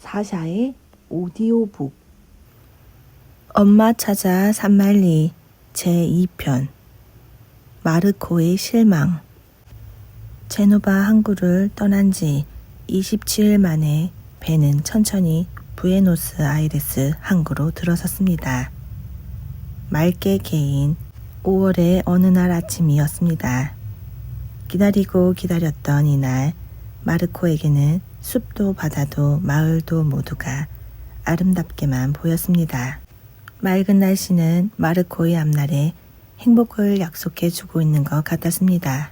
사샤의 오디오북. 엄마 찾아 산말리 제2편. 마르코의 실망. 제노바 항구를 떠난 지 27일 만에 배는 천천히 부에노스아이레스 항구로 들어섰습니다. 맑게 개인 5월의 어느 날 아침이었습니다. 기다리고 기다렸던 이날, 마르코에게는 숲도 바다도 마을도 모두가 아름답게만 보였습니다. 맑은 날씨는 마르코의 앞날에 행복을 약속해 주고 있는 것 같았습니다.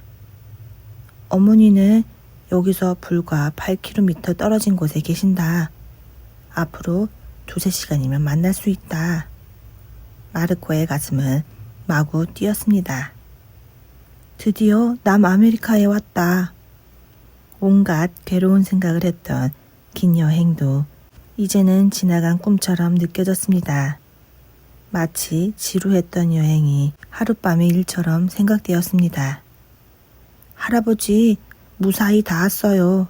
어머니는 여기서 불과 8km 떨어진 곳에 계신다. 앞으로 2~3시간이면 만날 수 있다. 마르코의 가슴은 마구 뛰었습니다. 드디어 남아메리카에 왔다. 온갖 괴로운 생각을 했던 긴 여행도 이제는 지나간 꿈처럼 느껴졌습니다. 마치 지루했던 여행이 하룻밤의 일처럼 생각되었습니다. 할아버지, 무사히 다 왔어요.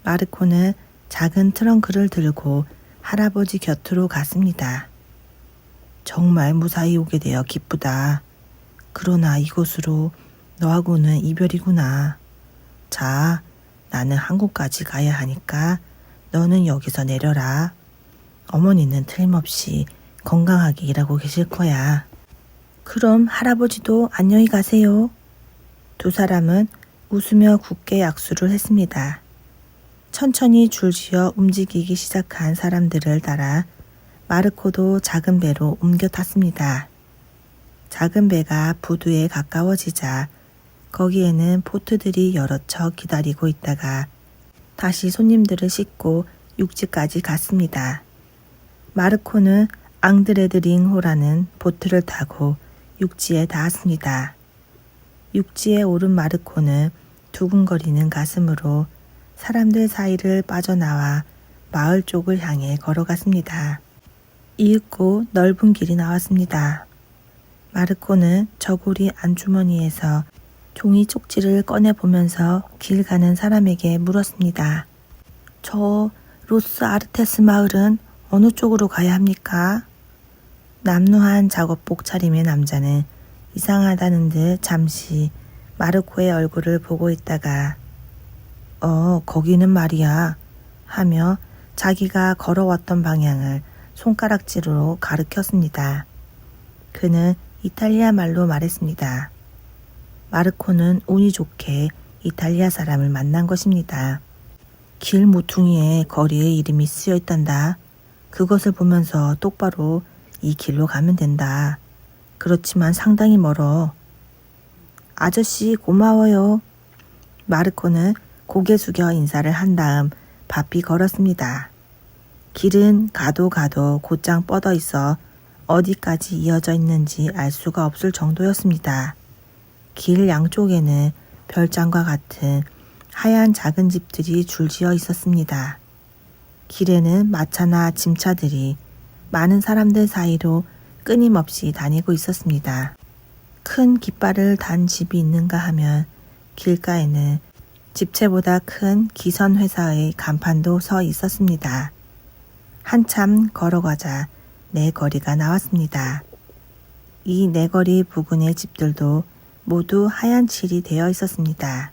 마르코는 작은 트렁크를 들고 할아버지 곁으로 갔습니다. 정말 무사히 오게 되어 기쁘다. 그러나 이곳으로 너하고는 이별이구나. 자, 나는 한국까지 가야 하니까 너는 여기서 내려라. 어머니는 틀림없이 건강하게 일하고 계실 거야. 그럼 할아버지도 안녕히 가세요. 두 사람은 웃으며 굳게 약수를 했습니다. 천천히 줄지어 움직이기 시작한 사람들을 따라 마르코도 작은 배로 옮겨 탔습니다. 작은 배가 부두에 가까워지자 거기에는 보트들이 여러 척 기다리고 있다가 다시 손님들을 싣고 육지까지 갔습니다. 마르코는 앙드레드링호라는 보트를 타고 육지에 닿았습니다. 육지에 오른 마르코는 두근거리는 가슴으로 사람들 사이를 빠져나와 마을 쪽을 향해 걸어갔습니다. 이윽고 넓은 길이 나왔습니다. 마르코는 저고리 안주머니에서 종이 쪽지를 꺼내보면서 길 가는 사람에게 물었습니다. 저 로스 아르테스 마을은 어느 쪽으로 가야 합니까? 남루한 작업복 차림의 남자는 이상하다는 듯 잠시 마르코의 얼굴을 보고 있다가 거기는 말이야 하며 자기가 걸어왔던 방향을 손가락질로 가리켰습니다. 그는 이탈리아 말로 말했습니다. 마르코는 운이 좋게 이탈리아 사람을 만난 것입니다. 길 모퉁이에 거리의 이름이 쓰여 있단다. 그것을 보면서 똑바로 이 길로 가면 된다. 그렇지만 상당히 멀어. 아저씨 고마워요. 마르코는 고개 숙여 인사를 한 다음 바삐 걸었습니다. 길은 가도 곧장 뻗어 있어 어디까지 이어져 있는지 알 수가 없을 정도였습니다. 길 양쪽에는 별장과 같은 하얀 작은 집들이 줄지어 있었습니다. 길에는 마차나 짐차들이 많은 사람들 사이로 끊임없이 다니고 있었습니다. 큰 깃발을 단 집이 있는가 하면 길가에는 집채보다 큰 기선회사의 간판도 서 있었습니다. 한참 걸어가자 네 거리가 나왔습니다. 이 네 거리 부근의 집들도 모두 하얀 칠이 되어 있었습니다.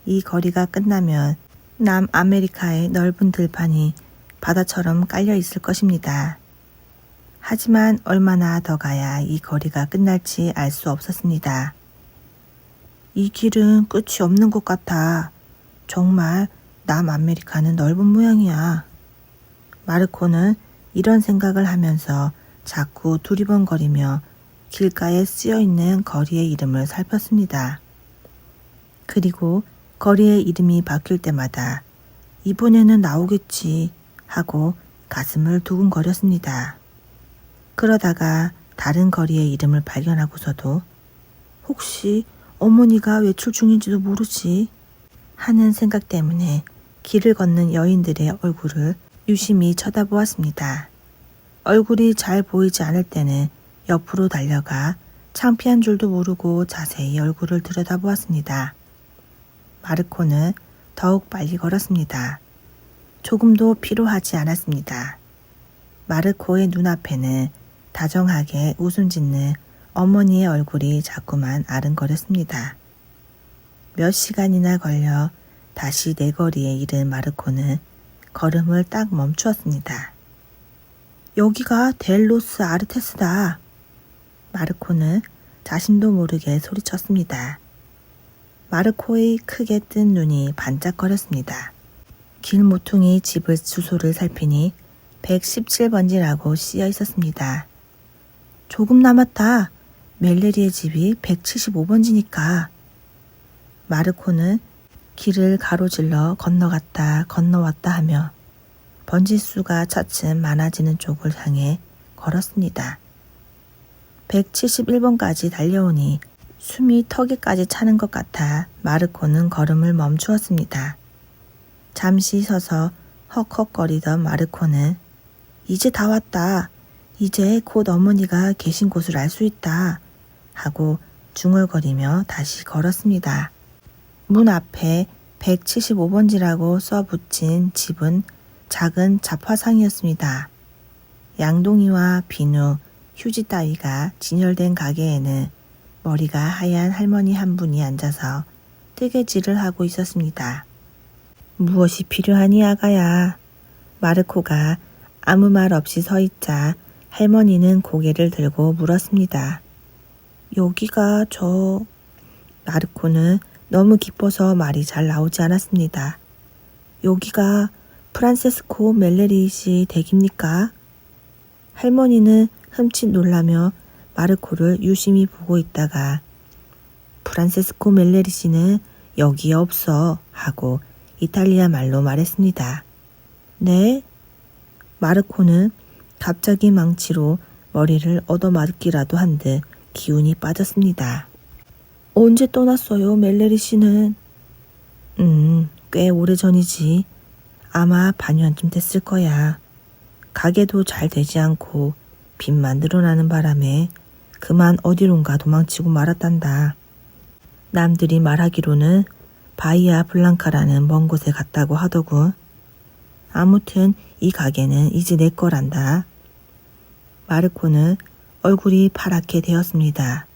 이 거리가 끝나면 남아메리카의 넓은 들판이 바다처럼 깔려 있을 것입니다. 하지만 얼마나 더 가야 이 거리가 끝날지 알 수 없었습니다. 이 길은 끝이 없는 것 같아. 정말 남아메리카는 넓은 모양이야. 마르코는 이런 생각을 하면서 자꾸 두리번거리며 길가에 쓰여있는 거리의 이름을 살폈습니다. 그리고 거리의 이름이 바뀔 때마다 이번에는 나오겠지 하고 가슴을 두근거렸습니다. 그러다가 다른 거리의 이름을 발견하고서도 혹시 어머니가 외출 중인지도 모르지 하는 생각 때문에 길을 걷는 여인들의 얼굴을 유심히 쳐다보았습니다. 얼굴이 잘 보이지 않을 때는 옆으로 달려가 창피한 줄도 모르고 자세히 얼굴을 들여다보았습니다. 마르코는 더욱 빨리 걸었습니다. 조금도 피로하지 않았습니다. 마르코의 눈앞에는 다정하게 웃음 짓는 어머니의 얼굴이 자꾸만 아른거렸습니다. 몇 시간이나 걸려 다시 내거리에 이른 마르코는 걸음을 딱 멈추었습니다. 여기가 델로스 아르테스다. 마르코는 자신도 모르게 소리쳤습니다. 마르코의 크게 뜬 눈이 반짝거렸습니다. 길모퉁이 집을 주소를 살피니 117번지라고 쓰여 있었습니다. 조금 남았다. 멜레리의 집이 175번지니까. 마르코는 길을 가로질러 건너갔다 건너왔다 하며 번지수가 차츰 많아지는 쪽을 향해 걸었습니다. 171번까지 달려오니 숨이 턱에까지 차는 것 같아 마르코는 걸음을 멈추었습니다. 잠시 서서 헉헉거리던 마르코는 이제 다 왔다. 이제 곧 어머니가 계신 곳을 알 수 있다. 하고 중얼거리며 다시 걸었습니다. 문 앞에 175번지라고 써붙인 집은 작은 잡화상이었습니다. 양동이와 비누, 휴지 따위가 진열된 가게에는 머리가 하얀 할머니 한 분이 앉아서 뜨개질을 하고 있었습니다. 무엇이 필요하니 아가야? 마르코가 아무 말 없이 서 있자 할머니는 고개를 들고 물었습니다. 여기가 마르코는 너무 기뻐서 말이 잘 나오지 않았습니다. 여기가 프란세스코 멜레리 씨 댁입니까? 할머니는 흠칫 놀라며 마르코를 유심히 보고 있다가 프란세스코 멜레리 씨는 여기에 없어 하고 이탈리아 말로 말했습니다. 네? 마르코는 갑자기 망치로 머리를 얻어맞기라도 한 듯 기운이 빠졌습니다. 언제 떠났어요, 멜레리 씨는? 꽤 오래전이지. 아마 반년쯤 됐을 거야. 가게도 잘 되지 않고 빚만 늘어나는 바람에 그만 어디론가 도망치고 말았단다. 남들이 말하기로는 바이아 블랑카라는 먼 곳에 갔다고 하더군. 아무튼 이 가게는 이제 내 거란다. 마르코는 얼굴이 파랗게 되었습니다.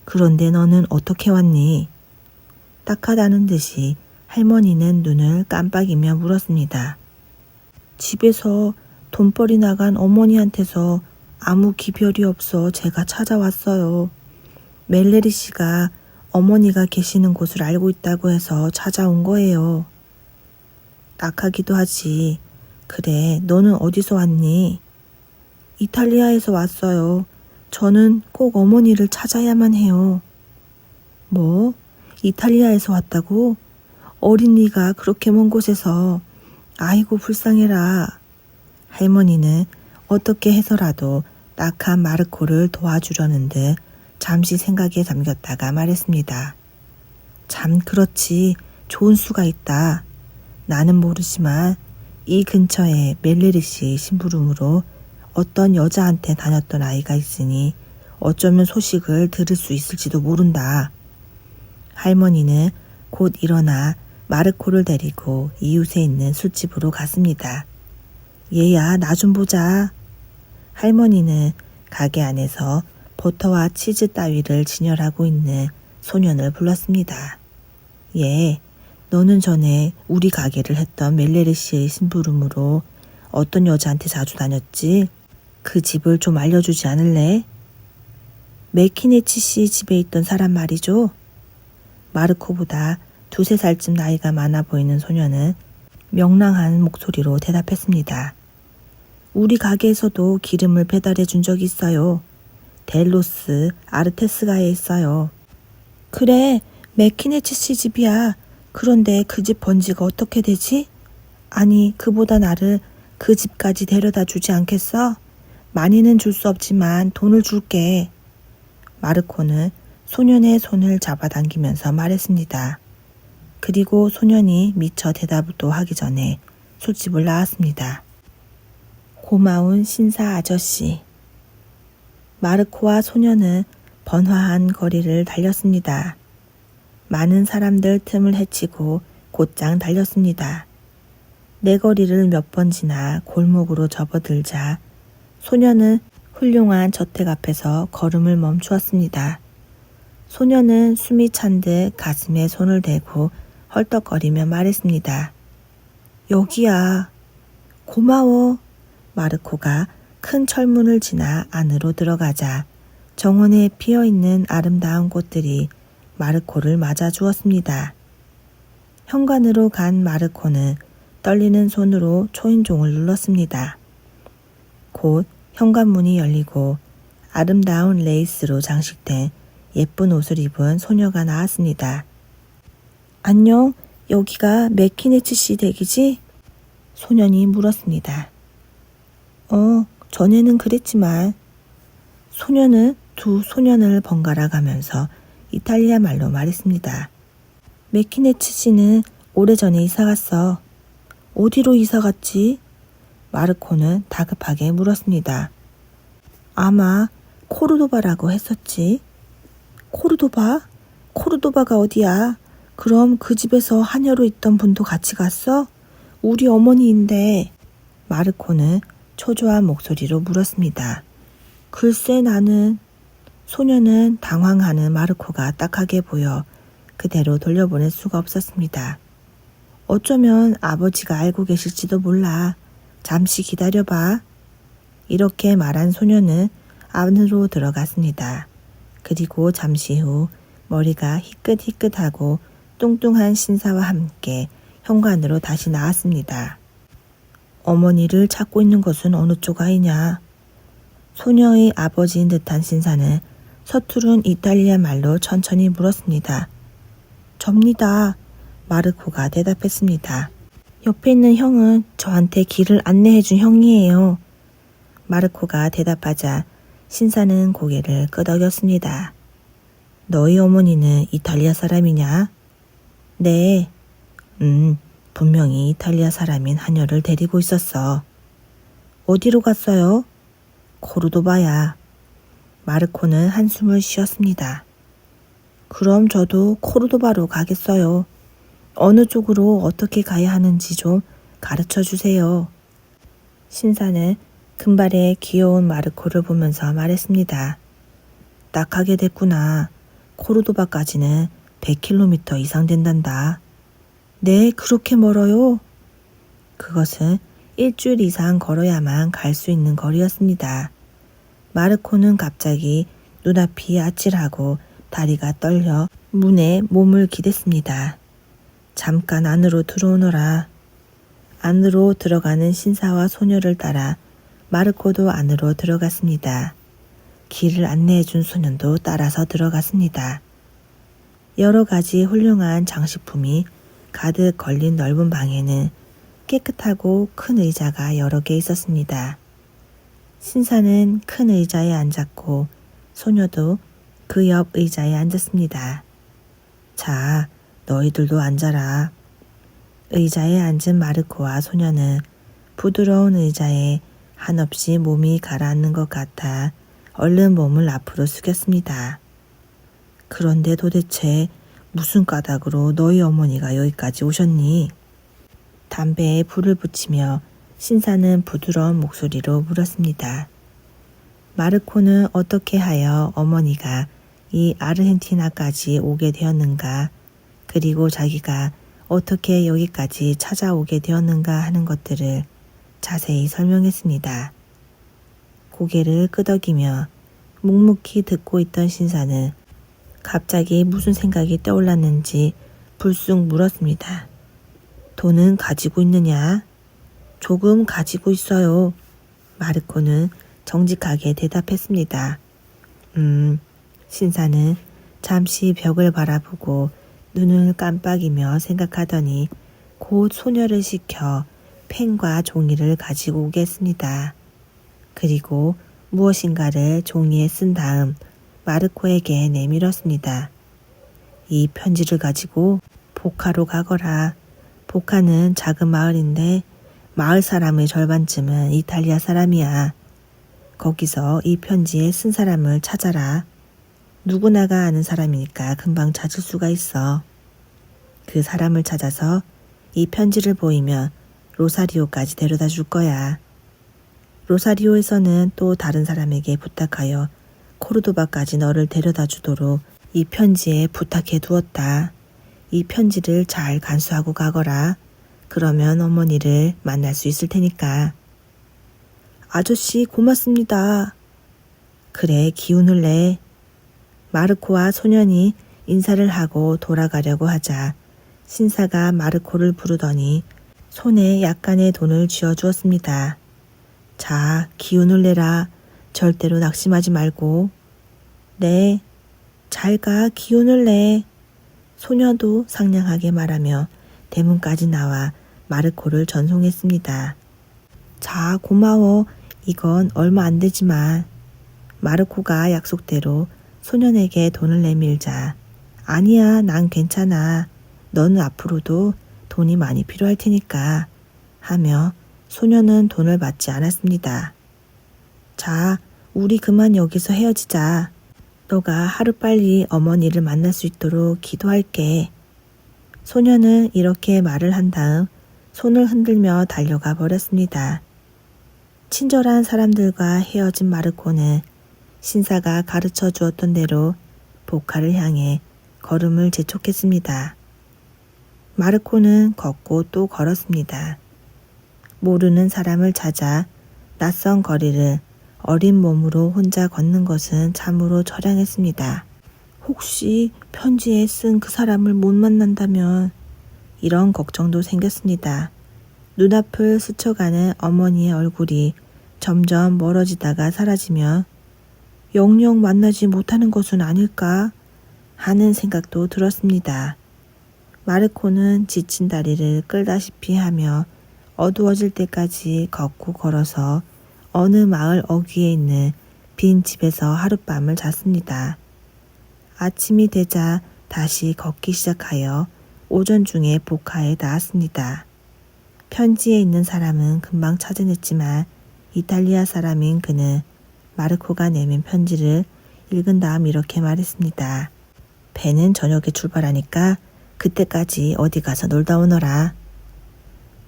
그런데 너는 어떻게 왔니? 딱하다는 듯이 할머니는 눈을 깜빡이며 물었습니다. 집에서 돈벌이 나간 어머니한테서 아무 기별이 없어 제가 찾아왔어요. 멜레리 씨가 어머니가 계시는 곳을 알고 있다고 해서 찾아온 거예요. 딱하기도 하지. 그래, 너는 어디서 왔니? 이탈리아에서 왔어요. 저는 꼭 어머니를 찾아야만 해요. 뭐? 이탈리아에서 왔다고? 어린 네가 그렇게 먼 곳에서. 아이고 불쌍해라. 할머니는 어떻게 해서라도 딱한 마르코를 도와주려는 듯 잠시 생각에 잠겼다가 말했습니다. 참 그렇지. 좋은 수가 있다. 나는 모르지만 이 근처에 멜레리 씨 심부름으로 어떤 여자한테 다녔던 아이가 있으니 어쩌면 소식을 들을 수 있을지도 모른다. 할머니는 곧 일어나 마르코를 데리고 이웃에 있는 술집으로 갔습니다. 얘야, 나 좀 보자. 할머니는 가게 안에서 버터와 치즈 따위를 진열하고 있는 소년을 불렀습니다. 얘, 너는 전에 우리 가게를 했던 멜레리 씨의 심부름으로 어떤 여자한테 자주 다녔지? 그 집을 좀 알려주지 않을래? 메키네치 씨 집에 있던 사람 말이죠. 마르코보다 2~3살쯤 나이가 많아 보이는 소년은 명랑한 목소리로 대답했습니다. 우리 가게에서도 기름을 배달해 준 적이 있어요. 델로스 아르테스가에 있어요. 그래, 메키네치 씨 집이야. 그런데 그 집 번지가 어떻게 되지? 아니, 그보다 나를 그 집까지 데려다 주지 않겠어? 많이는 줄 수 없지만 돈을 줄게. 마르코는 소년의 손을 잡아당기면서 말했습니다. 그리고 소년이 미처 대답도 하기 전에 술집을 나왔습니다. 고마운 신사 아저씨. 마르코와 소년은 번화한 거리를 달렸습니다. 많은 사람들 틈을 헤치고 곧장 달렸습니다. 내거리를 몇 번 지나 골목으로 접어들자 소녀는 훌륭한 저택 앞에서 걸음을 멈추었습니다. 소녀는 숨이 찬 듯 가슴에 손을 대고 헐떡거리며 말했습니다. 여기야. 고마워. 마르코가 큰 철문을 지나 안으로 들어가자 정원에 피어있는 아름다운 꽃들이 마르코를 맞아 주었습니다. 현관으로 간 마르코는 떨리는 손으로 초인종을 눌렀습니다. 곧 현관문이 열리고 아름다운 레이스로 장식된 예쁜 옷을 입은 소녀가 나왔습니다. 안녕, 여기가 매키네츠 씨 댁이지? 소년이 물었습니다. 전에는 그랬지만. 소녀는 두 소년을 번갈아 가면서 이탈리아 말로 말했습니다. 매키네츠 씨는 오래전에 이사갔어. 어디로 이사갔지? 마르코는 다급하게 물었습니다. 아마 코르도바라고 했었지. 코르도바? 코르도바가 어디야? 그럼 그 집에서 하녀로 있던 분도 같이 갔어? 우리 어머니인데. 마르코는 초조한 목소리로 물었습니다. 글쎄 나는. 소녀는 당황하는 마르코가 딱하게 보여 그대로 돌려보낼 수가 없었습니다. 어쩌면 아버지가 알고 계실지도 몰라. 잠시 기다려봐. 이렇게 말한 소녀는 안으로 들어갔습니다. 그리고 잠시 후 머리가 희끗희끗하고 뚱뚱한 신사와 함께 현관으로 다시 나왔습니다. 어머니를 찾고 있는 것은 어느 쪽 아이냐? 소녀의 아버지인 듯한 신사는 서투른 이탈리아 말로 천천히 물었습니다. 접니다. 마르코가 대답했습니다. 옆에 있는 형은 저한테 길을 안내해준 형이에요. 마르코가 대답하자 신사는 고개를 끄덕였습니다. 너희 어머니는 이탈리아 사람이냐? 네. 분명히 이탈리아 사람인 하녀를 데리고 있었어. 어디로 갔어요? 코르도바야. 마르코는 한숨을 쉬었습니다. 그럼 저도 코르도바로 가겠어요. 어느 쪽으로 어떻게 가야 하는지 좀 가르쳐 주세요. 신사는 금발의 귀여운 마르코를 보면서 말했습니다. 딱하게 됐구나. 코르도바까지는 100km 이상 된단다. 네, 그렇게 멀어요? 그것은 일주일 이상 걸어야만 갈 수 있는 거리였습니다. 마르코는 갑자기 눈앞이 아찔하고 다리가 떨려 문에 몸을 기댔습니다. 잠깐 안으로 들어오너라. 안으로 들어가는 신사와 소녀를 따라 마르코도 안으로 들어갔습니다. 길을 안내해준 소년도 따라서 들어갔습니다. 여러 가지 훌륭한 장식품이 가득 걸린 넓은 방에는 깨끗하고 큰 의자가 여러 개 있었습니다. 신사는 큰 의자에 앉았고 소녀도 그 옆 의자에 앉았습니다. 자, 너희들도 앉아라. 의자에 앉은 마르코와 소녀는 부드러운 의자에 한없이 몸이 가라앉는 것 같아 얼른 몸을 앞으로 숙였습니다. 그런데 도대체 무슨 까닭으로 너희 어머니가 여기까지 오셨니? 담배에 불을 붙이며 신사는 부드러운 목소리로 물었습니다. 마르코는 어떻게 하여 어머니가 이 아르헨티나까지 오게 되었는가, 그리고 자기가 어떻게 여기까지 찾아오게 되었는가 하는 것들을 자세히 설명했습니다. 고개를 끄덕이며 묵묵히 듣고 있던 신사는 갑자기 무슨 생각이 떠올랐는지 불쑥 물었습니다. 돈은 가지고 있느냐? 조금 가지고 있어요. 마르코는 정직하게 대답했습니다. 신사는 잠시 벽을 바라보고 눈을 깜빡이며 생각하더니 곧 소녀를 시켜 펜과 종이를 가지고 오겠습니다. 그리고 무엇인가를 종이에 쓴 다음 마르코에게 내밀었습니다. 이 편지를 가지고 보카로 가거라. 보카는 작은 마을인데 마을 사람의 절반쯤은 이탈리아 사람이야. 거기서 이 편지에 쓴 사람을 찾아라. 누구나가 아는 사람이니까 금방 찾을 수가 있어. 그 사람을 찾아서 이 편지를 보이면 로사리오까지 데려다 줄 거야. 로사리오에서는 또 다른 사람에게 부탁하여 코르도바까지 너를 데려다 주도록 이 편지에 부탁해 두었다. 이 편지를 잘 간수하고 가거라. 그러면 어머니를 만날 수 있을 테니까. 아저씨 고맙습니다. 그래, 기운을 내. 마르코와 소년이 인사를 하고 돌아가려고 하자 신사가 마르코를 부르더니 손에 약간의 돈을 쥐어주었습니다. 자, 기운을 내라. 절대로 낙심하지 말고. 네, 잘 가, 기운을 내. 소녀도 상냥하게 말하며 대문까지 나와 마르코를 전송했습니다. 자, 고마워. 이건 얼마 안 되지만. 마르코가 약속대로 소년에게 돈을 내밀자 아니야, 난 괜찮아. 너는 앞으로도 돈이 많이 필요할 테니까 하며 소년은 돈을 받지 않았습니다. 자, 우리 그만 여기서 헤어지자. 너가 하루빨리 어머니를 만날 수 있도록 기도할게. 소년은 이렇게 말을 한 다음 손을 흔들며 달려가 버렸습니다. 친절한 사람들과 헤어진 마르코는 신사가 가르쳐 주었던 대로 보카를 향해 걸음을 재촉했습니다. 마르코는 걷고 또 걸었습니다. 모르는 사람을 찾아 낯선 거리를 어린 몸으로 혼자 걷는 것은 참으로 처량했습니다. 혹시 편지에 쓴 그 사람을 못 만난다면 이런 걱정도 생겼습니다. 눈앞을 스쳐가는 어머니의 얼굴이 점점 멀어지다가 사라지면 영영 만나지 못하는 것은 아닐까 하는 생각도 들었습니다. 마르코는 지친 다리를 끌다시피 하며 어두워질 때까지 걷고 걸어서 어느 마을 어귀에 있는 빈 집에서 하룻밤을 잤습니다. 아침이 되자 다시 걷기 시작하여 오전 중에 보카에 닿았습니다. 편지에 있는 사람은 금방 찾아냈지만 이탈리아 사람인 그는 마르코가 내민 편지를 읽은 다음 이렇게 말했습니다. 배는 저녁에 출발하니까 그때까지 어디 가서 놀다 오너라.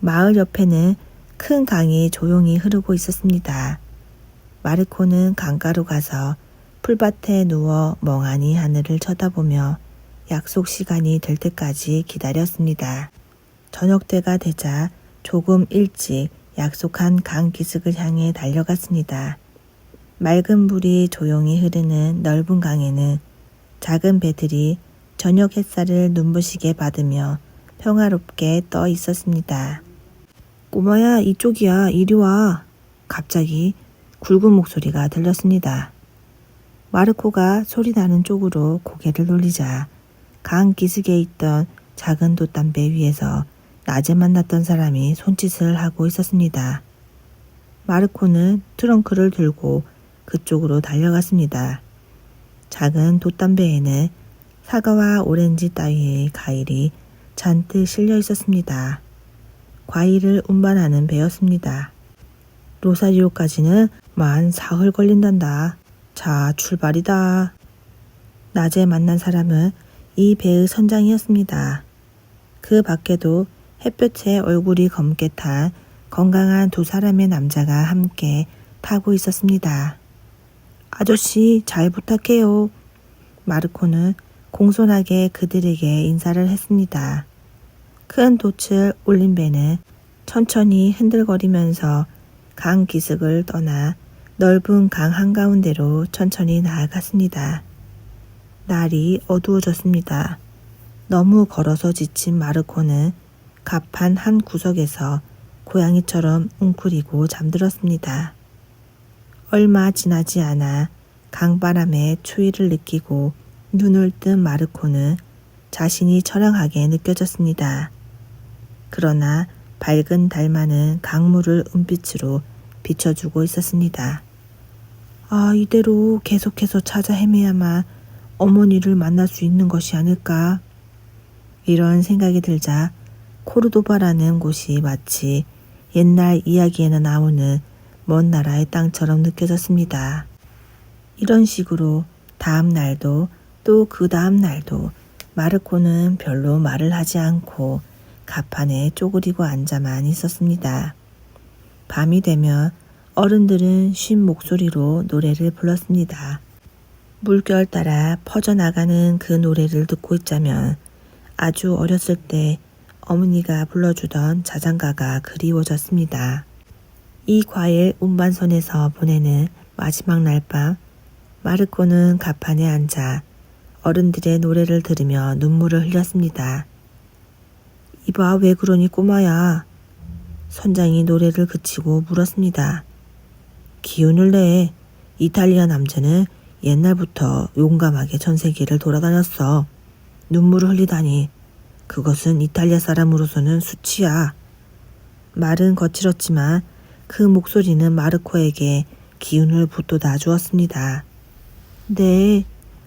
마을 옆에는 큰 강이 조용히 흐르고 있었습니다. 마르코는 강가로 가서 풀밭에 누워 멍하니 하늘을 쳐다보며 약속 시간이 될 때까지 기다렸습니다. 저녁 때가 되자 조금 일찍 약속한 강 기슭을 향해 달려갔습니다. 맑은 물이 조용히 흐르는 넓은 강에는 작은 배들이 저녁 햇살을 눈부시게 받으며 평화롭게 떠 있었습니다. 꼬마야, 이쪽이야. 이리 와. 갑자기 굵은 목소리가 들렸습니다. 마르코가 소리 나는 쪽으로 고개를 돌리자 강 기슭에 있던 작은 돛담배 위에서 낮에 만났던 사람이 손짓을 하고 있었습니다. 마르코는 트렁크를 들고 그쪽으로 달려갔습니다. 작은 돛담배에는 사과와 오렌지 따위의 과일이 잔뜩 실려 있었습니다. 과일을 운반하는 배였습니다. 로사리오까지는 만 사흘 걸린단다. 자, 출발이다. 낮에 만난 사람은 이 배의 선장이었습니다. 그 밖에도 햇볕에 얼굴이 검게 탄 건강한 두 사람의 남자가 함께 타고 있었습니다. 아저씨, 잘 부탁해요. 마르코는 공손하게 그들에게 인사를 했습니다. 큰 돛을 올린 배는 천천히 흔들거리면서 강 기슭을 떠나 넓은 강 한가운데로 천천히 나아갔습니다. 날이 어두워졌습니다. 너무 걸어서 지친 마르코는 갑판 한 구석에서 고양이처럼 웅크리고 잠들었습니다. 얼마 지나지 않아 강바람의 추위를 느끼고 눈을 뜬 마르코는 자신이 처량하게 느껴졌습니다. 그러나 밝은 달만은 강물을 은빛으로 비춰주고 있었습니다. 아, 이대로 계속해서 찾아 헤매야만 어머니를 만날 수 있는 것이 아닐까. 이런 생각이 들자 코르도바라는 곳이 마치 옛날 이야기에나 나오는 먼 나라의 땅처럼 느껴졌습니다. 이런 식으로 다음 날도 또 그 다음 날도 마르코는 별로 말을 하지 않고 갑판에 쪼그리고 앉아만 있었습니다. 밤이 되면 어른들은 쉰 목소리로 노래를 불렀습니다. 물결 따라 퍼져나가는 그 노래를 듣고 있자면 아주 어렸을 때 어머니가 불러주던 자장가가 그리워졌습니다. 이 과일 운반선에서 보내는 마지막 날밤, 마르코는 갑판에 앉아 어른들의 노래를 들으며 눈물을 흘렸습니다. 이봐, 왜 그러니 꼬마야? 선장이 노래를 그치고 물었습니다. 기운을 내. 이탈리아 남자는 옛날부터 용감하게 전 세계를 돌아다녔어. 눈물을 흘리다니. 그것은 이탈리아 사람으로서는 수치야. 말은 거칠었지만 그 목소리는 마르코에게 기운을 북돋아 주었습니다. 네,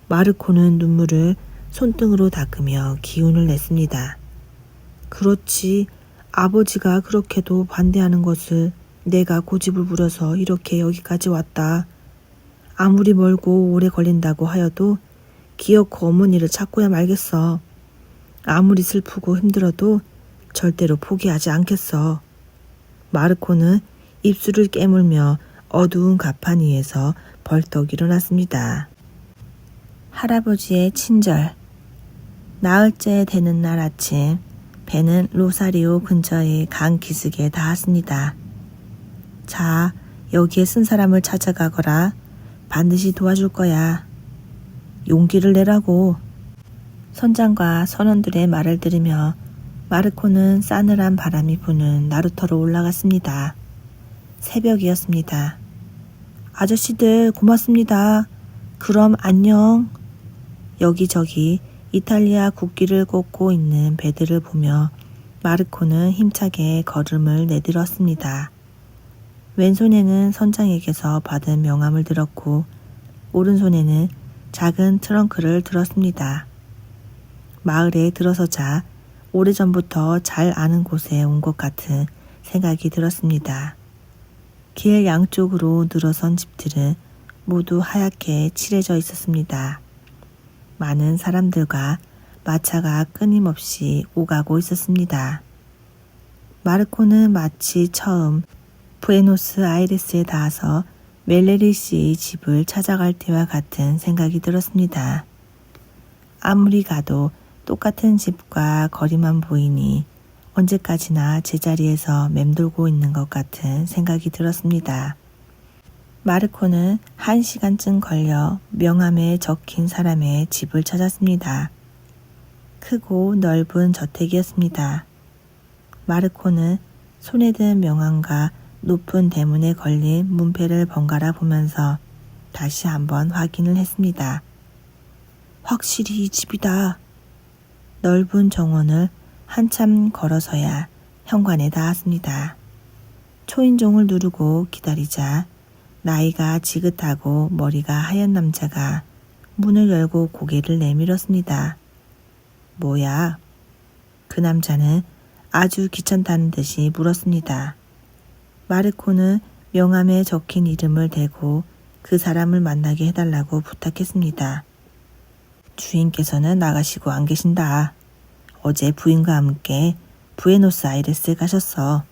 마르코는 눈물을 손등으로 닦으며 기운을 냈습니다. 그렇지, 아버지가 그렇게도 반대하는 것을 내가 고집을 부려서 이렇게 여기까지 왔다. 아무리 멀고 오래 걸린다고 하여도 기어코 어머니를 찾고야 말겠어. 아무리 슬프고 힘들어도 절대로 포기하지 않겠어. 마르코는 입술을 깨물며 어두운 갑판 위에서 벌떡 일어났습니다. 할아버지의 친절. 나흘째 되는 날 아침, 배는 로사리오 근처의 강 기슭에 닿았습니다. 자, 여기에 쓴 사람을 찾아가거라. 반드시 도와줄 거야. 용기를 내라고. 선장과 선원들의 말을 들으며 마르코는 싸늘한 바람이 부는 나루터로 올라갔습니다. 새벽이었습니다. 아저씨들 고맙습니다. 그럼 안녕. 여기저기 이탈리아 국기를 꽂고 있는 배들을 보며 마르코는 힘차게 걸음을 내밀었습니다. 왼손에는 선장에게서 받은 명함을 들었고 오른손에는 작은 트렁크를 들었습니다. 마을에 들어서자 오래전부터 잘 아는 곳에 온 것 같은 생각이 들었습니다. 길 양쪽으로 늘어선 집들은 모두 하얗게 칠해져 있었습니다. 많은 사람들과 마차가 끊임없이 오가고 있었습니다. 마르코는 마치 처음 부에노스 아이레스에 닿아서 멜레리 씨의 집을 찾아갈 때와 같은 생각이 들었습니다. 아무리 가도 똑같은 집과 거리만 보이니 언제까지나 제자리에서 맴돌고 있는 것 같은 생각이 들었습니다. 마르코는 1시간쯤 걸려 명함에 적힌 사람의 집을 찾았습니다. 크고 넓은 저택이었습니다. 마르코는 손에 든 명함과 높은 대문에 걸린 문패를 번갈아 보면서 다시 한번 확인을 했습니다. 확실히 이 집이다. 넓은 정원을 한참 걸어서야 현관에 닿았습니다. 초인종을 누르고 기다리자 나이가 지긋하고 머리가 하얀 남자가 문을 열고 고개를 내밀었습니다. 뭐야? 그 남자는 아주 귀찮다는 듯이 물었습니다. 마르코는 명함에 적힌 이름을 대고 그 사람을 만나게 해달라고 부탁했습니다. 주인께서는 나가시고 안 계신다. 어제 부인과 함께 부에노스 아이레스에 가셨어.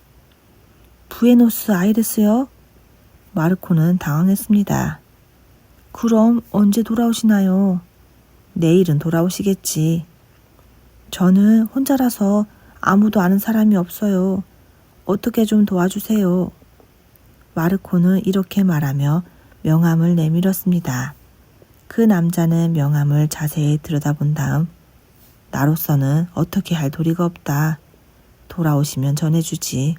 부에노스 아이레스요? 마르코는 당황했습니다. 그럼 언제 돌아오시나요? 내일은 돌아오시겠지. 저는 혼자라서 아무도 아는 사람이 없어요. 어떻게 좀 도와주세요. 마르코는 이렇게 말하며 명함을 내밀었습니다. 그 남자는 명함을 자세히 들여다본 다음 나로서는 어떻게 할 도리가 없다. 돌아오시면 전해주지.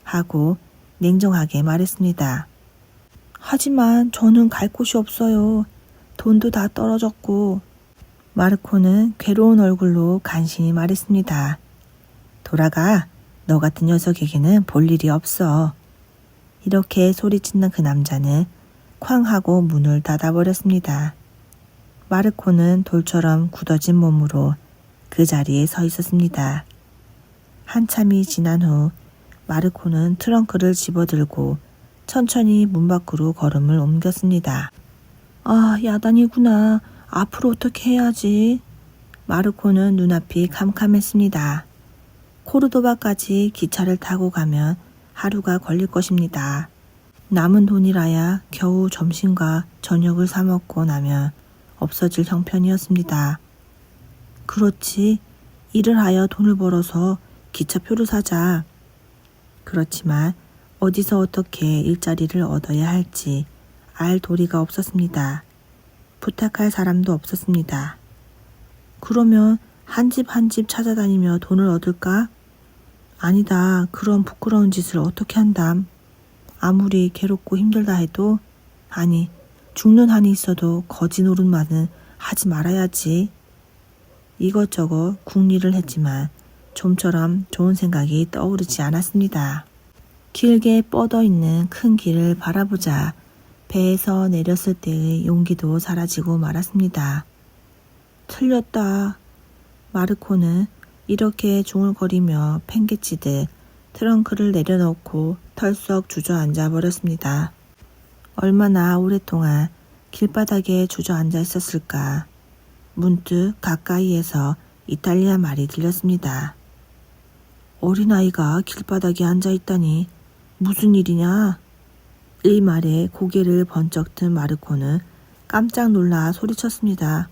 하고 냉정하게 말했습니다. 하지만 저는 갈 곳이 없어요. 돈도 다 떨어졌고. 마르코는 괴로운 얼굴로 간신히 말했습니다. 돌아가. 너 같은 녀석에게는 볼 일이 없어. 이렇게 소리치는 그 남자는 쾅 하고 문을 닫아버렸습니다. 마르코는 돌처럼 굳어진 몸으로 그 자리에 서 있었습니다. 한참이 지난 후 마르코는 트렁크를 집어들고 천천히 문 밖으로 걸음을 옮겼습니다. 아, 야단이구나. 앞으로 어떻게 해야지? 마르코는 눈앞이 캄캄했습니다. 코르도바까지 기차를 타고 가면 하루가 걸릴 것입니다. 남은 돈이라야 겨우 점심과 저녁을 사 먹고 나면 없어질 형편이었습니다. 그렇지, 일을 하여 돈을 벌어서 기차표를 사자. 그렇지만 어디서 어떻게 일자리를 얻어야 할지 알 도리가 없었습니다. 부탁할 사람도 없었습니다. 그러면 한 집 한 집 찾아다니며 돈을 얻을까? 아니다. 그런 부끄러운 짓을 어떻게 한담. 아무리 괴롭고 힘들다 해도, 아니, 죽는 한이 있어도 거지 노릇만은 하지 말아야지. 이것저것 궁리를 했지만 좀처럼 좋은 생각이 떠오르지 않았습니다. 길게 뻗어 있는 큰 길을 바라보자 배에서 내렸을 때의 용기도 사라지고 말았습니다. 틀렸다. 마르코는 이렇게 중얼거리며 팽개치듯 트렁크를 내려놓고 털썩 주저앉아 버렸습니다. 얼마나 오랫동안 길바닥에 주저앉아 있었을까. 문득 가까이에서 이탈리아 말이 들렸습니다. 어린아이가 길바닥에 앉아있다니 무슨 일이냐? 이 말에 고개를 번쩍 든 마르코는 깜짝 놀라 소리쳤습니다.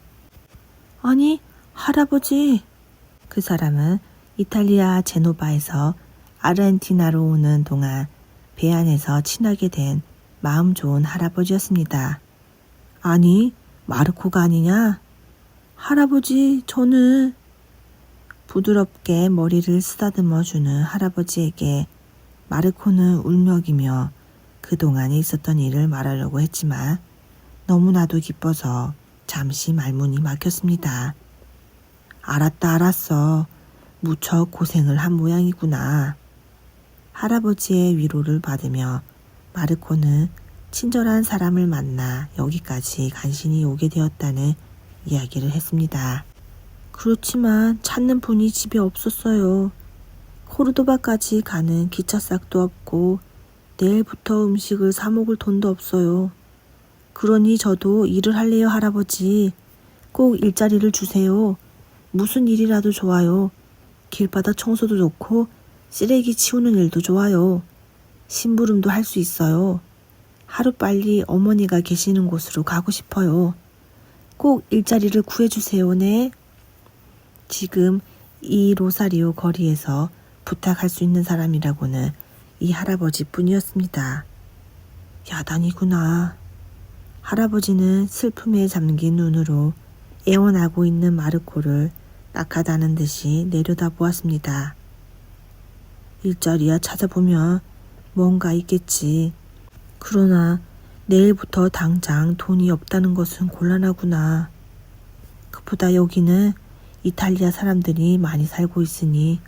아니, 할아버지. 그 사람은 이탈리아 제노바에서 아르헨티나로 오는 동안 배 안에서 친하게 된 마음 좋은 할아버지였습니다. 아니, 마르코가 아니냐? 할아버지, 저는... 부드럽게 머리를 쓰다듬어 주는 할아버지에게 마르코는 울먹이며 그동안에 있었던 일을 말하려고 했지만 너무나도 기뻐서 잠시 말문이 막혔습니다. 알았다, 알았어. 무척 고생을 한 모양이구나. 할아버지의 위로를 받으며 마르코는 친절한 사람을 만나 여기까지 간신히 오게 되었다는 이야기를 했습니다. 그렇지만 찾는 분이 집에 없었어요. 코르도바까지 가는 기차싹도 없고 내일부터 음식을 사 먹을 돈도 없어요. 그러니 저도 일을 할래요, 할아버지. 꼭 일자리를 주세요. 무슨 일이라도 좋아요. 길바닥 청소도 좋고 쓰레기 치우는 일도 좋아요. 심부름도 할 수 있어요. 하루빨리 어머니가 계시는 곳으로 가고 싶어요. 꼭 일자리를 구해주세요, 네. 지금 이 로사리오 거리에서 부탁할 수 있는 사람이라고는 이 할아버지뿐이었습니다. 야단이구나. 할아버지는 슬픔에 잠긴 눈으로 애원하고 있는 마르코를 딱하다는 듯이 내려다보았습니다. 일자리야 찾아보면 뭔가 있겠지. 그러나 내일부터 당장 돈이 없다는 것은 곤란하구나. 그보다 여기는 이탈리아 사람들이 많이 살고 있으니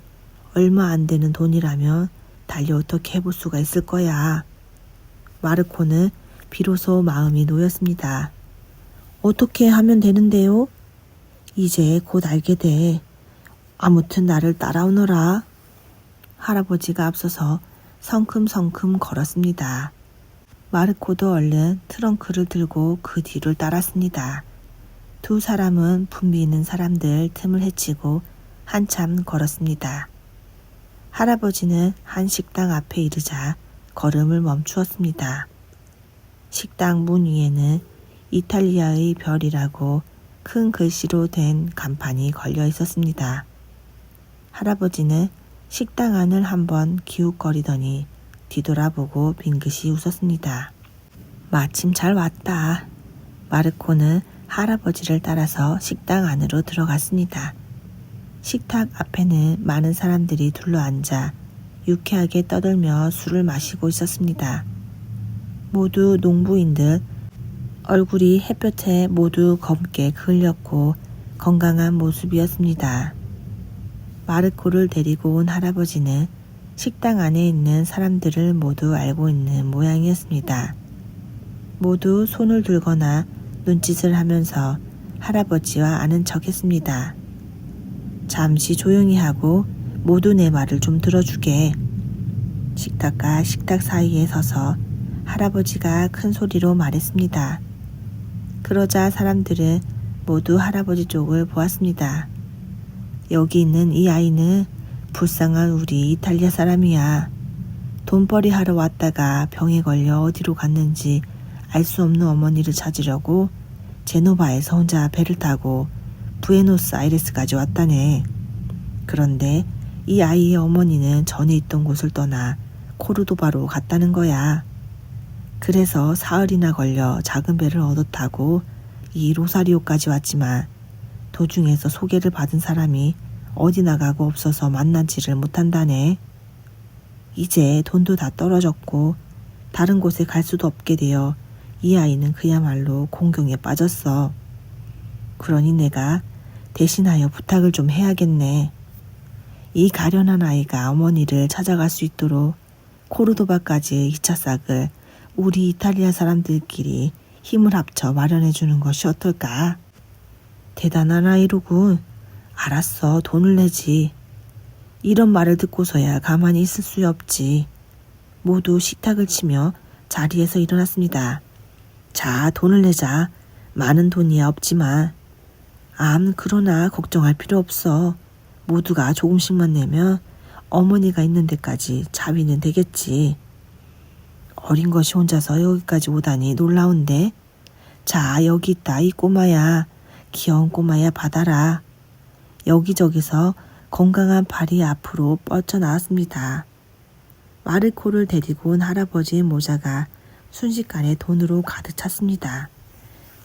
얼마 안 되는 돈이라면 달리 어떻게 해볼 수가 있을 거야. 마르코는 비로소 마음이 놓였습니다. 어떻게 하면 되는데요? 이제 곧 알게 돼. 아무튼 나를 따라오너라. 할아버지가 앞서서 성큼성큼 걸었습니다. 마르코도 얼른 트렁크를 들고 그 뒤를 따랐습니다. 두 사람은 분비 있는 사람들 틈을 헤치고 한참 걸었습니다. 할아버지는 한 식당 앞에 이르자 걸음을 멈추었습니다. 식당 문 위에는 이탈리아의 별이라고 큰 글씨로 된 간판이 걸려 있었습니다. 할아버지는 식당 안을 한번 기웃거리더니 뒤돌아보고 빙긋이 웃었습니다. 마침 잘 왔다. 마르코는 할아버지를 따라서 식당 안으로 들어갔습니다. 식탁 앞에는 많은 사람들이 둘러앉아 유쾌하게 떠들며 술을 마시고 있었습니다. 모두 농부인 듯 얼굴이 햇볕에 모두 검게 그을렸고 건강한 모습이었습니다. 마르코를 데리고 온 할아버지는 식당 안에 있는 사람들을 모두 알고 있는 모양이었습니다. 모두 손을 들거나 눈짓을 하면서 할아버지와 아는 척했습니다. 잠시 조용히 하고 모두 내 말을 좀 들어주게. 식탁과 식탁 사이에 서서 할아버지가 큰 소리로 말했습니다. 그러자 사람들은 모두 할아버지 쪽을 보았습니다. 여기 있는 이 아이는 불쌍한 우리 이탈리아 사람이야. 돈벌이 하러 왔다가 병에 걸려 어디로 갔는지 알 수 없는 어머니를 찾으려고 제노바에서 혼자 배를 타고 부에노스아이레스까지 왔다네. 그런데 이 아이의 어머니는 전에 있던 곳을 떠나 코르도바로 갔다는 거야. 그래서 사흘이나 걸려 작은 배를 얻어 타고 이 로사리오까지 왔지만 도중에서 소개를 받은 사람이 어디 나가고 없어서 만나지를 못한다네. 이제 돈도 다 떨어졌고 다른 곳에 갈 수도 없게 되어 이 아이는 그야말로 공경에 빠졌어. 그러니 내가 대신하여 부탁을 좀 해야겠네. 이 가련한 아이가 어머니를 찾아갈 수 있도록 코르도바까지 2차 싹을 우리 이탈리아 사람들끼리 힘을 합쳐 마련해 주는 것이 어떨까? 대단한 아이로군. 알았어, 돈을 내지. 이런 말을 듣고서야 가만히 있을 수 없지. 모두 식탁을 치며 자리에서 일어났습니다. 자, 돈을 내자. 많은 돈이야 없지만. 그러나 걱정할 필요 없어. 모두가 조금씩만 내면 어머니가 있는 데까지 자위는 되겠지. 어린 것이 혼자서 여기까지 오다니 놀라운데. 자, 여기 있다 이 꼬마야. 귀여운 꼬마야 받아라. 여기저기서 건강한 발이 앞으로 뻗쳐나왔습니다. 마르코를 데리고 온 할아버지의 모자가 순식간에 돈으로 가득 찼습니다.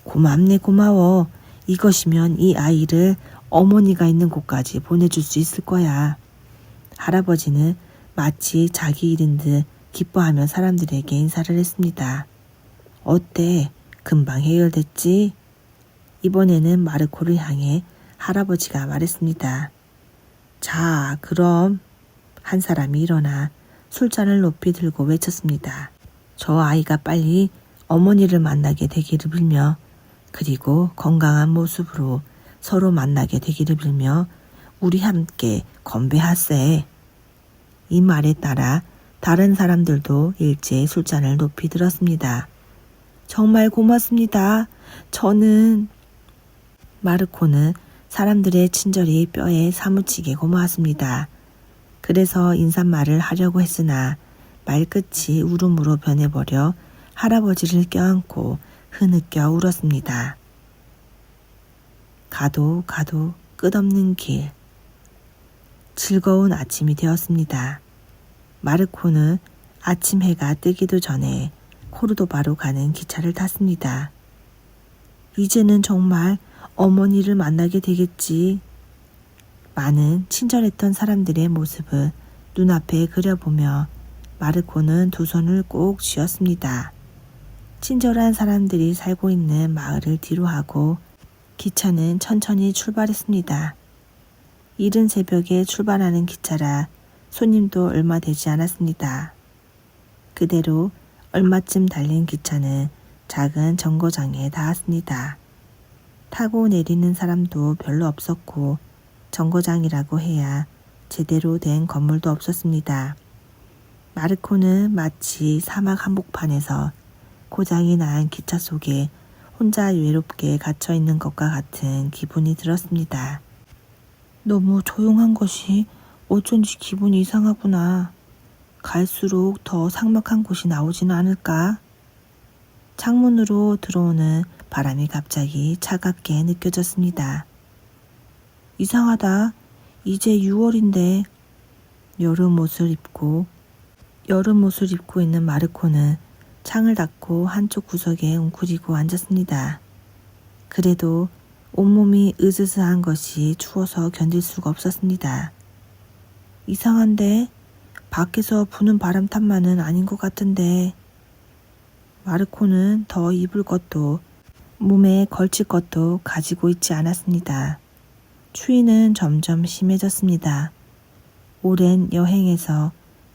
고맙네 고마워. 이것이면 이 아이를 어머니가 있는 곳까지 보내줄 수 있을 거야. 할아버지는 마치 자기 일인 듯 기뻐하며 사람들에게 인사를 했습니다. 어때? 금방 해결됐지? 이번에는 마르코를 향해 할아버지가 말했습니다. 자, 그럼. 한 사람이 일어나 술잔을 높이 들고 외쳤습니다. 저 아이가 빨리 어머니를 만나게 되기를 빌며 그리고 건강한 모습으로 서로 만나게 되기를 빌며 우리 함께 건배하세. 이 말에 따라 다른 사람들도 일제히 술잔을 높이 들었습니다. 정말 고맙습니다. 저는... 마르코는 사람들의 친절이 뼈에 사무치게 고마웠습니다. 그래서 인사말을 하려고 했으나 말끝이 울음으로 변해버려 할아버지를 껴안고 흐느껴 울었습니다. 가도 끝없는 길. 즐거운 아침이 되었습니다. 마르코는 아침 해가 뜨기도 전에 코르도바로 가는 기차를 탔습니다. 이제는 정말 어머니를 만나게 되겠지. 많은 친절했던 사람들의 모습을 눈앞에 그려보며 마르코는 두 손을 꼭 쥐었습니다. 친절한 사람들이 살고 있는 마을을 뒤로하고 기차는 천천히 출발했습니다. 이른 새벽에 출발하는 기차라 손님도 얼마 되지 않았습니다. 그대로 얼마쯤 달린 기차는 작은 정거장에 닿았습니다. 타고 내리는 사람도 별로 없었고 정거장이라고 해야 제대로 된 건물도 없었습니다. 마르코는 마치 사막 한복판에서 고장이 난 기차 속에 혼자 외롭게 갇혀 있는 것과 같은 기분이 들었습니다. 너무 조용한 것이 어쩐지 기분이 이상하구나. 갈수록 더 삭막한 곳이 나오지는 않을까? 창문으로 들어오는 바람이 갑자기 차갑게 느껴졌습니다. 이상하다. 이제 6월인데 여름 옷을 입고 있는 마르코는 창을 닫고 한쪽 구석에 웅크리고 앉았습니다. 그래도 온몸이 으스스한 것이 추워서 견딜 수가 없었습니다. 이상한데 밖에서 부는 바람 탓만은 아닌 것 같은데. 마르코는 더 입을 것도 몸에 걸칠 것도 가지고 있지 않았습니다. 추위는 점점 심해졌습니다. 오랜 여행에서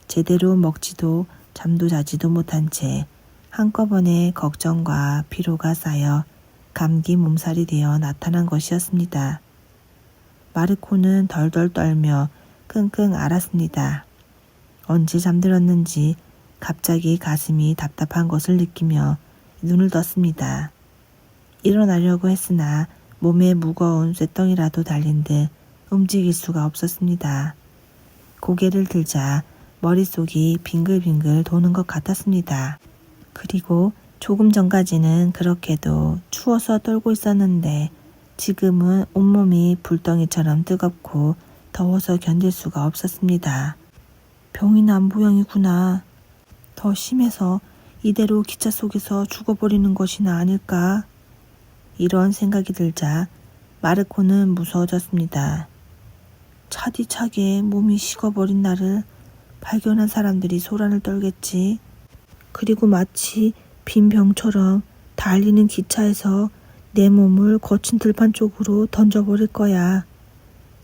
제대로 먹지도 잠도 자지도 못한 채 한꺼번에 걱정과 피로가 쌓여 감기 몸살이 되어 나타난 것이었습니다. 마르코는 덜덜 떨며 끙끙 앓았습니다. 언제 잠들었는지 갑자기 가슴이 답답한 것을 느끼며 눈을 떴습니다. 일어나려고 했으나 몸에 무거운 쇳덩이라도 달린 듯 움직일 수가 없었습니다. 고개를 들자 머릿속이 빙글빙글 도는 것 같았습니다. 그리고 조금 전까지는 그렇게도 추워서 떨고 있었는데 지금은 온몸이 불덩이처럼 뜨겁고 더워서 견딜 수가 없었습니다. 병이 난 모양이구나. 더 심해서 이대로 기차 속에서 죽어버리는 것이나 아닐까? 이런 생각이 들자 마르코는 무서워졌습니다. 차디차게 몸이 식어버린 나를 발견한 사람들이 소란을 떨겠지. 그리고 마치 빈 병처럼 달리는 기차에서 내 몸을 거친 들판 쪽으로 던져버릴 거야.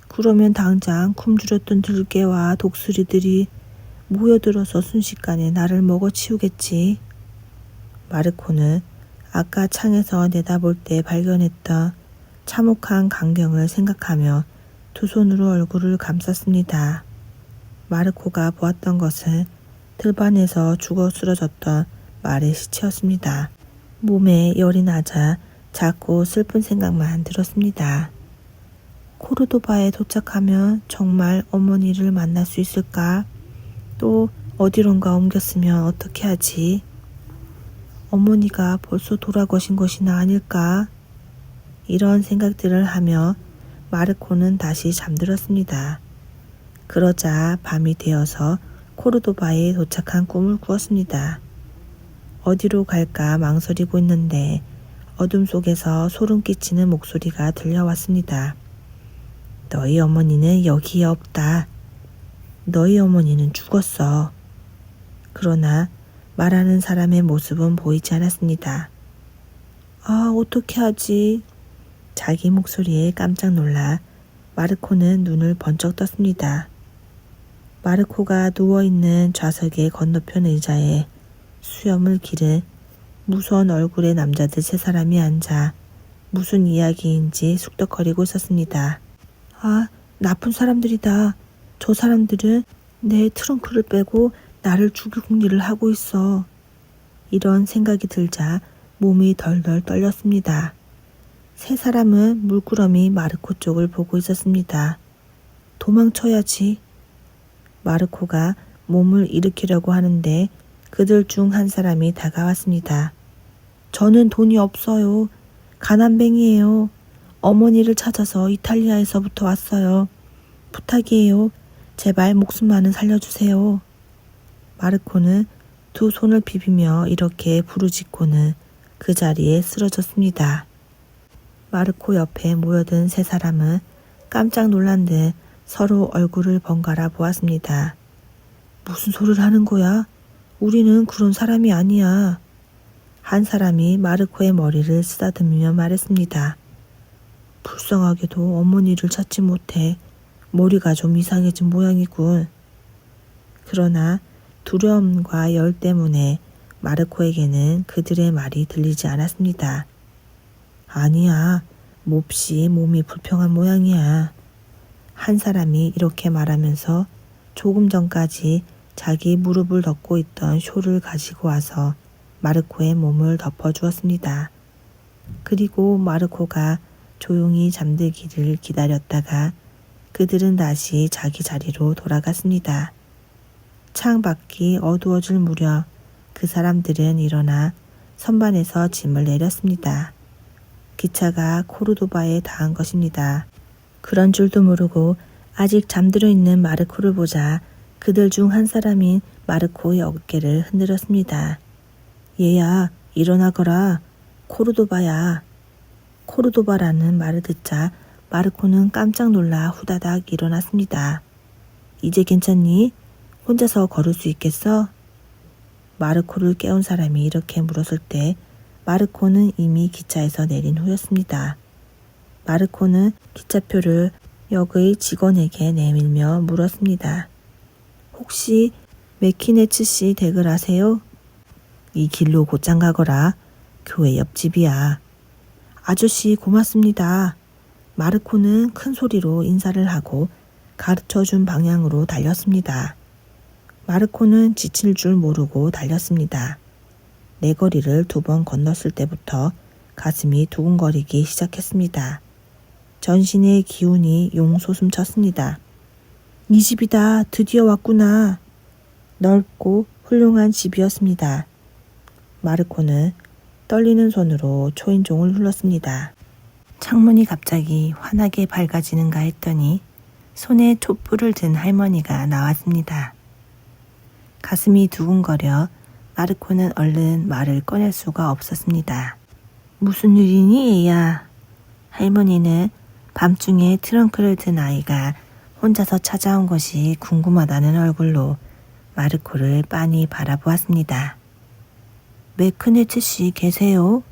그러면 당장 굶주렸던 들개와 독수리들이 모여들어서 순식간에 나를 먹어치우겠지. 마르코는 아까 창에서 내다볼 때 발견했던 참혹한 광경을 생각하며 두 손으로 얼굴을 감쌌습니다. 마르코가 보았던 것은 들판에서 죽어 쓰러졌던 말의 시체였습니다. 몸에 열이 나자 자꾸 슬픈 생각만 들었습니다. 코르도바에 도착하면 정말 어머니를 만날 수 있을까? 또 어디론가 옮겼으면 어떻게 하지? 어머니가 벌써 돌아가신 것이나 아닐까? 이런 생각들을 하며 마르코는 다시 잠들었습니다. 그러자 밤이 되어서 코르도바에 도착한 꿈을 꾸었습니다. 어디로 갈까 망설이고 있는데 어둠 속에서 소름 끼치는 목소리가 들려왔습니다. 너희 어머니는 여기에 없다. 너희 어머니는 죽었어. 그러나 말하는 사람의 모습은 보이지 않았습니다. 아, 어떻게 하지? 자기 목소리에 깜짝 놀라 마르코는 눈을 번쩍 떴습니다. 마르코가 누워있는 좌석의 건너편 의자에 수염을 기른 무서운 얼굴의 남자들 세 사람이 앉아 무슨 이야기인지 쑥덕거리고 있었습니다. 아, 나쁜 사람들이다. 저 사람들은 내 트렁크를 빼고 나를 죽이는 일을 하고 있어. 이런 생각이 들자 몸이 덜덜 떨렸습니다. 세 사람은 물끄러미 마르코 쪽을 보고 있었습니다. 도망쳐야지. 마르코가 몸을 일으키려고 하는데 그들 중 한 사람이 다가왔습니다. 저는 돈이 없어요. 가난뱅이에요. 어머니를 찾아서 이탈리아에서부터 왔어요. 부탁이에요. 제발 목숨만은 살려주세요. 마르코는 두 손을 비비며 이렇게 부르짖고는 그 자리에 쓰러졌습니다. 마르코 옆에 모여든 세 사람은 깜짝 놀란 듯 서로 얼굴을 번갈아 보았습니다. 무슨 소리를 하는 거야? 우리는 그런 사람이 아니야. 한 사람이 마르코의 머리를 쓰다듬으며 말했습니다. 불쌍하게도 어머니를 찾지 못해 머리가 좀 이상해진 모양이군. 그러나 두려움과 열 때문에 마르코에게는 그들의 말이 들리지 않았습니다. 아니야, 몹시 몸이 불평한 모양이야. 한 사람이 이렇게 말하면서 조금 전까지 자기 무릎을 덮고 있던 쇼를 가지고 와서 마르코의 몸을 덮어주었습니다. 그리고 마르코가 조용히 잠들기를 기다렸다가 그들은 다시 자기 자리로 돌아갔습니다. 창밖이 어두워질 무렵 그 사람들은 일어나 선반에서 짐을 내렸습니다. 기차가 코르도바에 닿은 것입니다. 그런 줄도 모르고 아직 잠들어 있는 마르코를 보자 그들 중 한 사람인 마르코의 어깨를 흔들었습니다. 얘야, 일어나거라. 코르도바야. 코르도바라는 말을 듣자 마르코는 깜짝 놀라 후다닥 일어났습니다. 이제 괜찮니? 혼자서 걸을 수 있겠어? 마르코를 깨운 사람이 이렇게 물었을 때 마르코는 이미 기차에서 내린 후였습니다. 마르코는 기차표를 역의 직원에게 내밀며 물었습니다. 혹시 메키네츠 씨 댁을 아세요? 이 길로 곧장 가거라. 교회 옆집이야. 아저씨 고맙습니다. 마르코는 큰 소리로 인사를 하고 가르쳐준 방향으로 달렸습니다. 마르코는 지칠 줄 모르고 달렸습니다. 네 거리를 2번 건넜을 때부터 가슴이 두근거리기 시작했습니다. 전신의 기운이 용솟음쳤습니다. 네 집이다. 드디어 왔구나. 넓고 훌륭한 집이었습니다. 마르코는 떨리는 손으로 초인종을 눌렀습니다. 창문이 갑자기 환하게 밝아지는가 했더니 손에 촛불을 든 할머니가 나왔습니다. 가슴이 두근거려 마르코는 얼른 말을 꺼낼 수가 없었습니다. 무슨 일이니 얘야? 할머니는 밤중에 트렁크를 든 아이가 혼자서 찾아온 것이 궁금하다는 얼굴로 마르코를 빤히 바라보았습니다. 매크네츠 씨 계세요?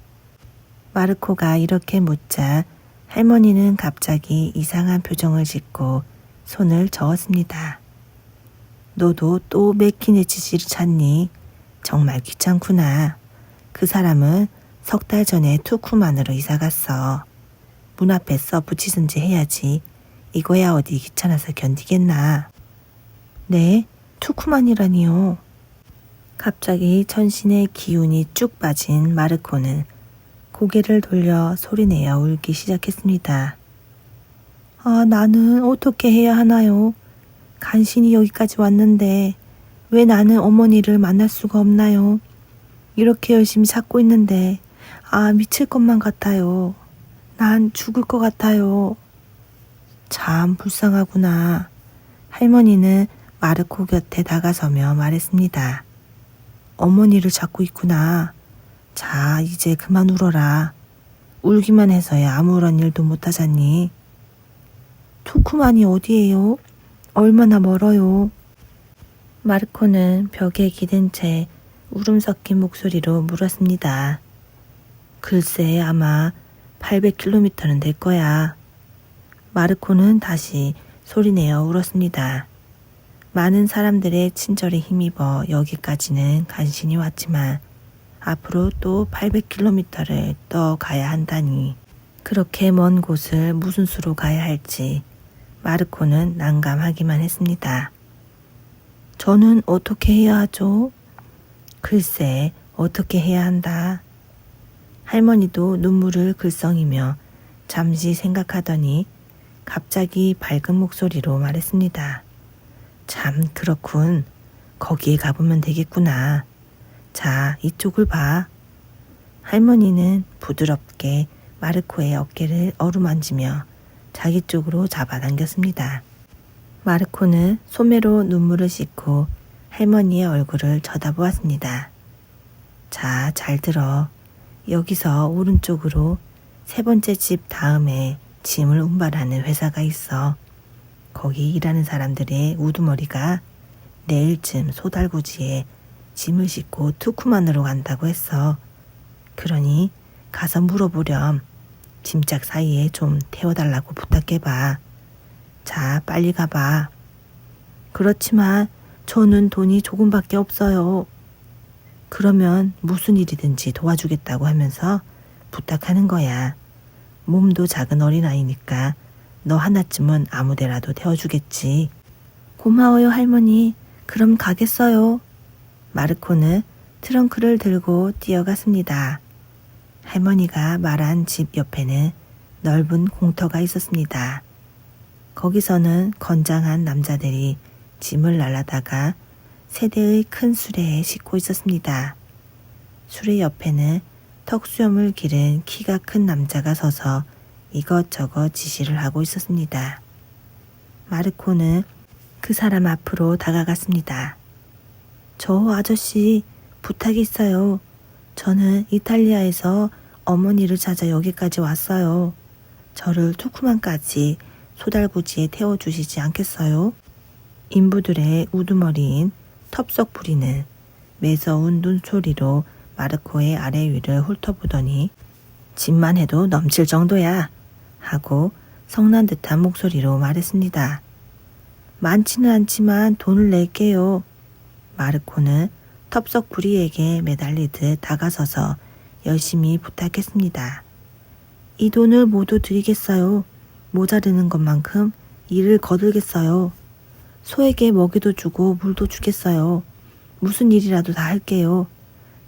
마르코가 이렇게 묻자 할머니는 갑자기 이상한 표정을 짓고 손을 저었습니다. 너도 또 매키네츠 씨를 찾니? 정말 귀찮구나. 그 사람은 3달 전에 투쿠만으로 이사갔어. 문 앞에 써 붙이든지 해야지. 이거야 어디 귀찮아서 견디겠나. 네, 투쿠만이라니요. 갑자기 전신의 기운이 쭉 빠진 마르코는 고개를 돌려 소리내어 울기 시작했습니다. 아, 나는 어떻게 해야 하나요? 간신히 여기까지 왔는데 왜 나는 어머니를 만날 수가 없나요? 이렇게 열심히 찾고 있는데 미칠 것만 같아요. 난 죽을 것 같아요. 참 불쌍하구나. 할머니는 마르코 곁에 다가서며 말했습니다. 어머니를 찾고 있구나. 자, 이제 그만 울어라. 울기만 해서야 아무런 일도 못하잖니. 투쿠만이 어디예요? 얼마나 멀어요? 마르코는 벽에 기댄 채 울음 섞인 목소리로 물었습니다. 글쎄 아마 800km는 될 거야. 마르코는 다시 소리내어 울었습니다. 많은 사람들의 친절에 힘입어 여기까지는 간신히 왔지만 앞으로 또 800km를 더 가야 한다니. 그렇게 먼 곳을 무슨 수로 가야 할지 마르코는 난감하기만 했습니다. 저는 어떻게 해야 하죠? 글쎄, 어떻게 해야 한다. 할머니도 눈물을 글썽이며 잠시 생각하더니 갑자기 밝은 목소리로 말했습니다. 참 그렇군. 거기에 가보면 되겠구나. 자, 이쪽을 봐. 할머니는 부드럽게 마르코의 어깨를 어루만지며 자기 쪽으로 잡아당겼습니다. 마르코는 소매로 눈물을 씻고 할머니의 얼굴을 쳐다보았습니다. 자, 잘 들어. 여기서 오른쪽으로 3번째 집 다음에 짐을 운반하는 회사가 있어. 거기 일하는 사람들의 우두머리가 내일쯤 소달구지에 짐을 싣고 투쿠만으로 간다고 했어. 그러니 가서 물어보렴. 짐짝 사이에 좀 태워달라고 부탁해봐. 자, 빨리 가봐. 그렇지만 저는 돈이 조금밖에 없어요. 그러면 무슨 일이든지 도와주겠다고 하면서 부탁하는 거야. 몸도 작은 어린아이니까 너 하나쯤은 아무데라도 태워주겠지. 고마워요 할머니. 그럼 가겠어요. 마르코는 트렁크를 들고 뛰어갔습니다. 할머니가 말한 집 옆에는 넓은 공터가 있었습니다. 거기서는 건장한 남자들이 짐을 날라다가 세대의 큰 수레에 싣고 있었습니다. 수레 옆에는 턱수염을 기른 키가 큰 남자가 서서 이것저것 지시를 하고 있었습니다. 마르코는 그 사람 앞으로 다가갔습니다. 저 아저씨 부탁이 있어요. 저는 이탈리아에서 어머니를 찾아 여기까지 왔어요. 저를 투쿠만까지 소달구지에 태워주시지 않겠어요? 인부들의 우두머리인 텁석 부리는 매서운 눈소리로 마르코의 아래 위를 훑어보더니 짐만 해도 넘칠 정도야 하고 성난 듯한 목소리로 말했습니다. 많지는 않지만 돈을 낼게요. 마르코는 텁석 부리에게 매달리듯 다가서서 열심히 부탁했습니다. 이 돈을 모두 드리겠어요. 모자르는 것만큼 일을 거들겠어요. 소에게 먹이도 주고 물도 주겠어요. 무슨 일이라도 다 할게요.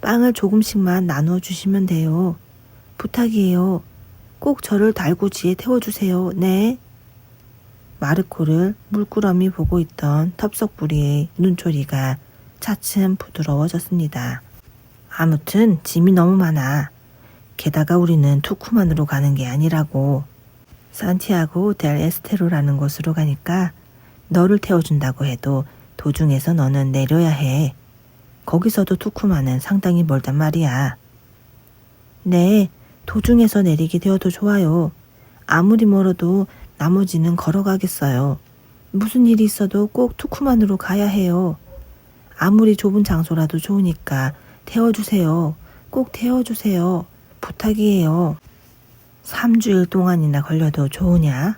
빵을 조금씩만 나누어 주시면 돼요. 부탁이에요. 꼭 저를 달구지에 태워주세요. 네. 마르코를 물끄러미 보고 있던 텁석부리의 눈초리가 차츰 부드러워졌습니다. 아무튼 짐이 너무 많아. 게다가 우리는 투쿠만으로 가는 게 아니라고. 산티아고 델 에스테로라는 곳으로 가니까 너를 태워준다고 해도 도중에서 너는 내려야 해. 거기서도 투쿠만은 상당히 멀단 말이야. 네, 도중에서 내리게 되어도 좋아요. 아무리 멀어도 나머지는 걸어가겠어요. 무슨 일이 있어도 꼭 투쿠만으로 가야 해요. 아무리 좁은 장소라도 좋으니까 태워주세요. 꼭 태워주세요. 부탁이에요. 3주일 동안이나 걸려도 좋으냐?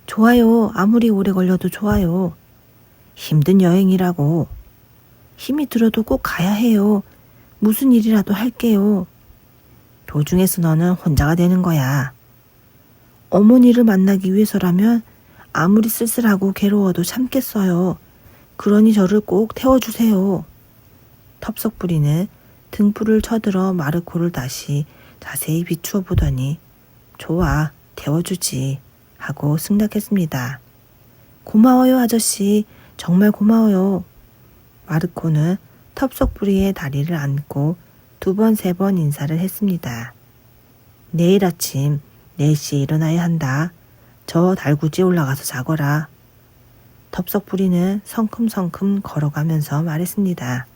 좋아요. 아무리 오래 걸려도 좋아요. 힘든 여행이라고. 힘이 들어도 꼭 가야 해요. 무슨 일이라도 할게요. 도중에서 너는 혼자가 되는 거야. 어머니를 만나기 위해서라면 아무리 쓸쓸하고 괴로워도 참겠어요. 그러니 저를 꼭 태워주세요. 텁석부리는 등불을 쳐들어 마르코를 다시 자세히 비추어 보더니 좋아, 태워주지 하고 승낙했습니다. 고마워요, 아저씨. 정말 고마워요. 마르코는 텁석부리의 다리를 안고 2번, 3번 인사를 했습니다. 내일 아침 4시에 일어나야 한다. 저 달구지에 올라가서 자거라. 텁석부리는 성큼성큼 걸어가면서 말했습니다.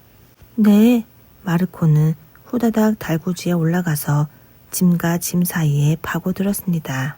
네, 마르코는 후다닥 달구지에 올라가서 짐과 짐 사이에 파고들었습니다.